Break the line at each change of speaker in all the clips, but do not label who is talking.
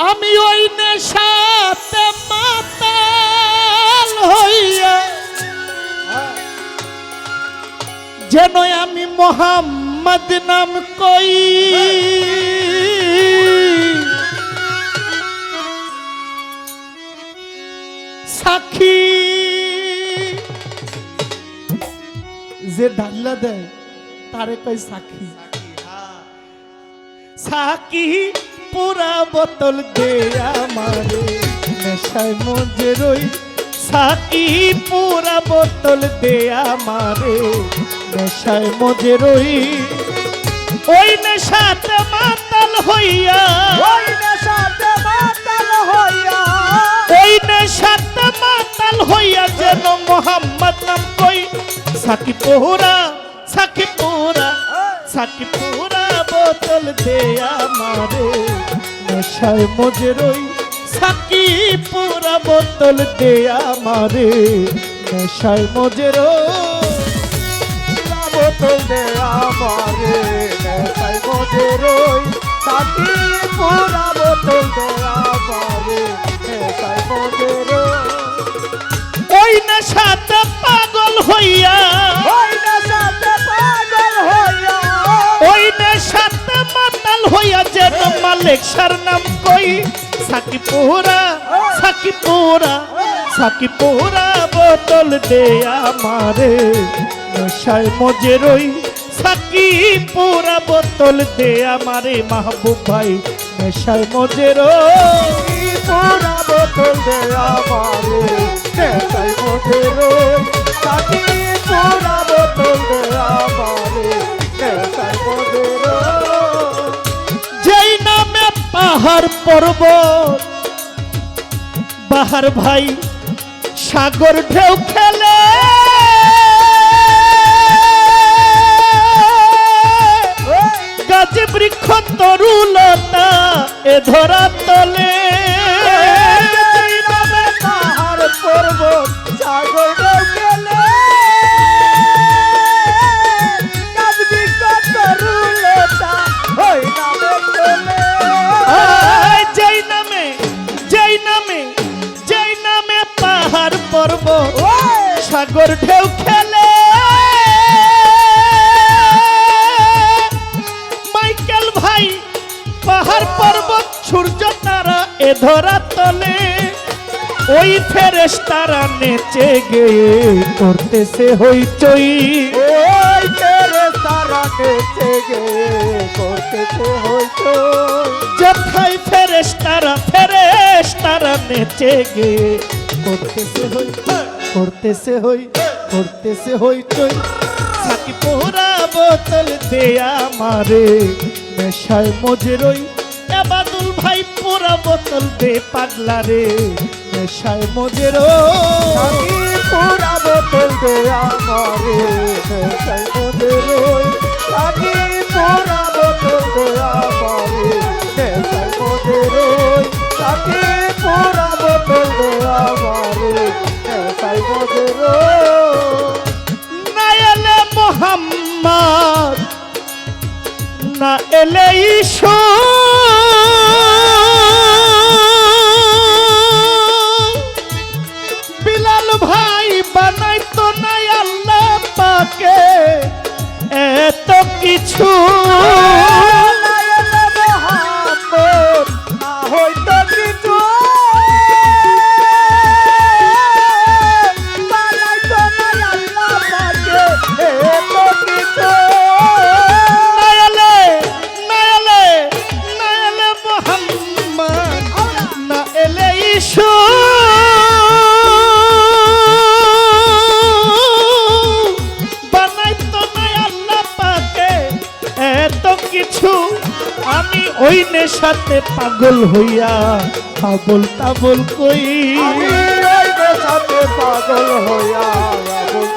আমি ওই নেশাতে মাতাল হইয়া যেন আমি মোহাম্মদ নাম কই সাক্ষী যে ঢাল্লা দেয় তারে কই সাক্ষী সাক্ষী পুরা বোতল দে আমারে নেশায় মজে রই সাকি পুরা বোতল দে আমারে নেশায় মজে রই ওই নেশাতে মাতাল হইয়া
ওই নেশাতে মাতাল হইয়া
ওই নেশাতে মাতাল হইয়া যেন মোহাম্মদ নাম কই সাকি পুরা বোতল দে আমারে নেশায় মজে রই সাকি পুরা বোতল দে আমারে নেশায় মজে রই
বোতল দে আমারে নেশায় মজে রই সাকি পুরা বোতল দে আমারে নেশায় মজে রই
ওই নেশাতে পাগল হইয়া
ওই নেশাতে পাগল হইয়া
ওই নেশাতে মাতাল হইয়া যেন মালিক সার নাম কই সাকি পুরা বোতল দে আমারে নেশায় মজে রই সাকি পুরা বোতল দে আমারে মাহবুব ভাই নেশায় মজে রই
পুরা বোতল দে আমারে নেশায় মজে রই সাকি পুরা বোতল দে আমারে নেশায় মজে রই
যেই নামে পাহাড় পর্বত বাহার ভাই সাগর ঢেউ খেলে গাছে বৃক্ষ তরুলতা এ ধরা তলে
যেই নামে পাহাড় পর্বত সাগর গেলে কাজবি কত রুলতা ওই নামে চলে
যেই নামে পাহাড় পর্বত সাগর ঢেউ খেলে মাইকেল ভাই পাহাড় পর্বত সূর্য তারা এ ধরা তলে ওই ফেরেশতারা নেচে গেয়ে করতেছে হইচই
ওই তেরে সারা নেচে গে করতেছে হইতো
যথাই ফেরেশতারা নেচে গেয়ে করতেছে হইচই সাকি পুরা বোতল দে আমারে নেশায় মজে রই এবাদুল ভাই পুরা বোতল দে পাগলা রে নেশায় মজে রই
সাকি পুরা বোতল দে আমারে নেশায় মজে রই সাকি পুরা বোতল দে আমারে নেশায় মজে রই সাকি পুরা বোতল দে আমারে নেশায় মজে রই
না এলে মোহাম্মদ না এলে ঈশু বিলাল ভাই বানাইতো না আল্লাহ পাকে এত কিছু
হয়তো কিছু বানাইতো না আল্লাহ পাকে এত কিছু
না এলে মোহাম্মদ না এলে ঈশু বানাইতো না আল্লাহ পাকে এত কিছু আমি ওই নেশাতে পাগল হইয়া পাগল তাবল কই
আমি ওই নেশাতে পাগল হইয়া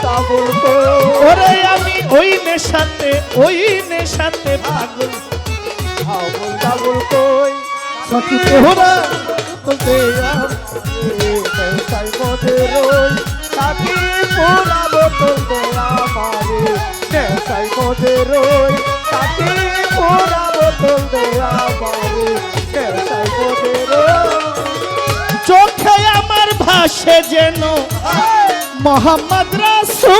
তাবুল কই
ওরে আমি ওই নেশাতে পাগল
তাবুল কই
সাথী তোরা তোতে
নেশায় মজে রই সাকি পুরা বোতল দে আমারে নেশায় মজে রই সাকি পুরা বোতল দে আমারে নেশায় মজে রই
ভাসে যেন মোহাম্মদ রাসূল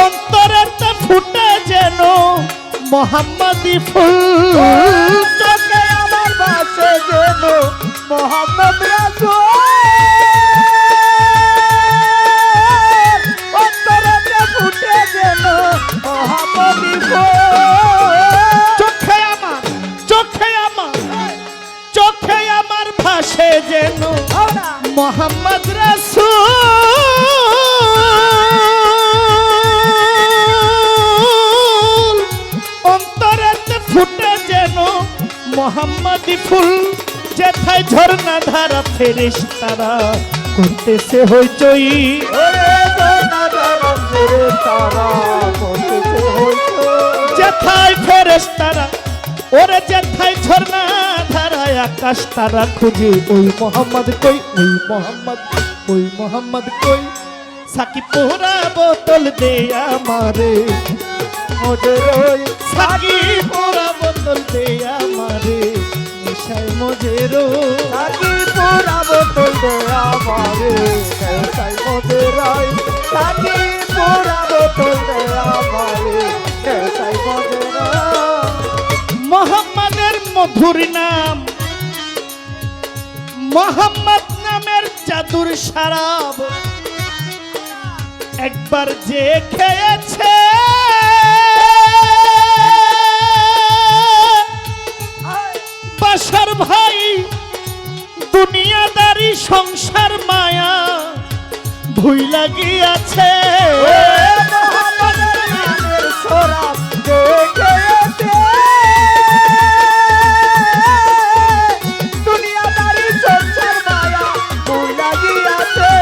অন্তরেতে ফুটে যেন মোহাম্মদী ফুল
চোখে আমার ভাসে যেন মোহাম্মদ রাসূল অন্তরেতে ফুটে যেন মোহাম্মদী ফুল
চোখে আমার চোখে আমার চোখে আমার ভাসে যেন মোহাম্মদ রাসূল অন্তরেতে ফুটে যেন মোহাম্মদী ফুল যেথায় ঝর্ণা ধারা ফেরেশতারা করতেছে হইচই
ওরে সোনা দারাম রে তারা করতেছে হইতো
যেথায় ফেরেশতারা ওরে যেথায় ঝর্ণা ধারায় আকাশ তারা খুঁজে ওই মোহাম্মদ কই ওই মোহাম্মদ কই সাকি পোরা বোতল দে আমারে
ওদের ওই
সাকি পোরা বোতল দে আমারে নেশায় মজেরো
সাকি পুরা বোতল দে আমারে নেশায় মজেরাই সাকি পুরা বোতল দে আমারে নেশায় মজেরাই
মোহাম্মদের মধুর নাম মোহাম্মদ নামের জাদুর শরাব একবার যে খেয়েছে বাসার ভাই দুনিয়াদারি সংসার মায়া ভুইলা গিয়াছে
মোহাম্মদের নামের শরাব দেখেছে দুনিয়াদারি সংসার মায়া ভুলা গিয়াছে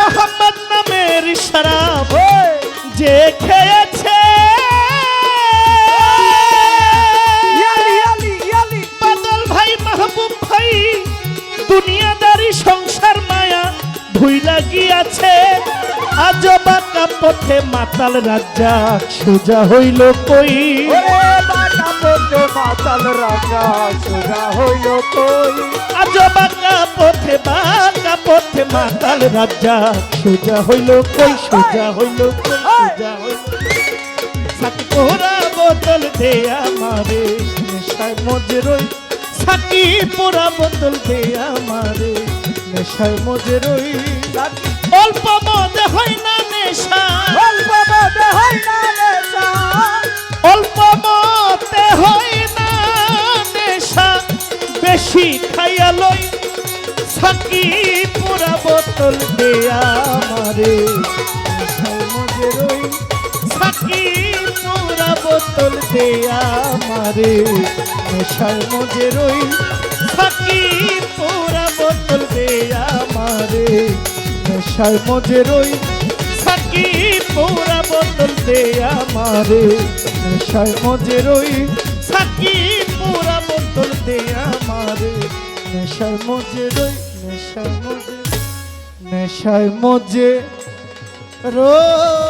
মোহাম্মদ নামের শরাব যে খেয়েছে
ইয়ালি ইয়ালি ইয়ালি
বাদল ভাই মাহবুব ভাই দুনিয়াদারি সংসার মায়া ভুইলা গিয়াছে আজ বাঁকা পথে মাতাল রাজ্জাক সোজা হইল কই
ওরে বাটা পথে মাতাল রাজা সোজা হইল কই
আজ বাঁকা পথে মাতাল রাজ্জাক সোজা হইল কই সোজা হইল কই সোজা হইল সাকি পোরা বোতল দে আমারে নেশায় মজরই সাকি পোরা বোতল দে আমারে নেশায় মজরই অল্প মদ হয় না নেশা
অল্প মতে হয় না নেশা
অল্প মতে হয় না নেশা বেশি খাইয়া লই সাকি পুরা বোতল দে আমারে নেশায় মজরই সাকি পুরা বোতল দে আমারে নেশায় মজরই সাকি পুরা বোতল দে আমারে নেশায় মজরই সাকি পুরা বোতল দে আমারে নেশায় মজরই সাকি পুরা বোতল দে আমারে নেশায় মজরই নেশায় মজে রই